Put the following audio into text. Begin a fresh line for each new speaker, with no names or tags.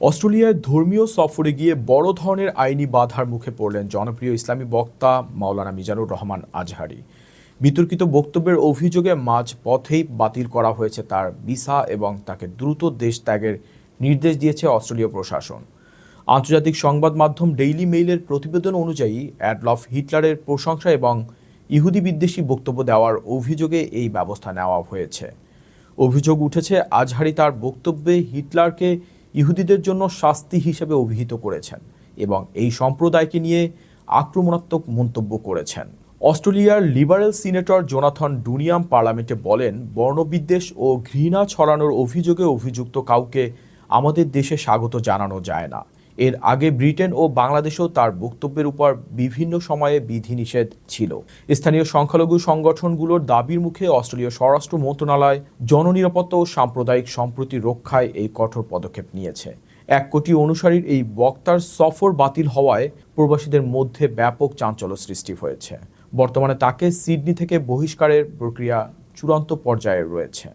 অস্ট্রেলিয়ায় ধর্মীয় সফরে গিয়ে বড় ধরনের আইনি বাধার মুখে পড়লেন জনপ্রিয় ইসলামী বক্তা মাওলানা মিজানুর রহমান আজহারী। বিতর্কিত বক্তব্যের অভিযোগে মাঝপথেই বাতিল করা হয়েছে তার ভিসা এবং তাকে দ্রুত দেশ ত্যাগের নির্দেশ দিয়েছে অস্ট্রেলীয় প্রশাসন। আন্তর্জাতিক সংবাদ মাধ্যম ডেইলি মেইলের প্রতিবেদন অনুযায়ী অ্যাডলফ হিটলারের প্রশংসা এবং ইহুদি বিদ্বেষী বক্তব্য দেওয়ার অভিযোগে এই ব্যবস্থা নেওয়া হয়েছে। অভিযোগ উঠেছে আজহারী তার বক্তব্যে হিটলারকে ইহুদিদের জন্য শাস্তি হিসেবে অভিহিত করেছেন এবং এই সম্প্রদায়কে নিয়ে আক্রমণাত্মক মন্তব্য করেছেন। অস্ট্রেলিয়ার লিবারেল সিনেটর জোনাথন ডুনিয়াম পার্লামেন্টে বলেন, বর্ণবিদ্বেষ ও ঘৃণা ছড়ানোর অভিযোগে অভিযুক্ত কাউকে আমাদের দেশে স্বাগত জানানো যায় না। এর আগে ব্রিটেন ও বাংলাদেশেও তার বক্তব্যের উপর বিভিন্ন সময়ে বিধিনিষেধ ছিল। স্থানীয় সংখ্যালঘু সংগঠনগুলোর দাবির মুখে অস্ট্রেলীয় স্বরাষ্ট্র মন্ত্রণালয় জননিরাপত্তা ও সাম্প্রদায়িক সম্প্রীতি রক্ষায় এই কঠোর পদক্ষেপ নিয়েছে। 1 কোটি অনুসারীর এই বক্তার সফর বাতিল হওয়ায় প্রবাসীদের মধ্যে ব্যাপক চাঞ্চল্য সৃষ্টি হয়েছে। বর্তমানে তাকে সিডনি থেকে বহিষ্কারের প্রক্রিয়া চূড়ান্ত পর্যায়ে রয়েছে।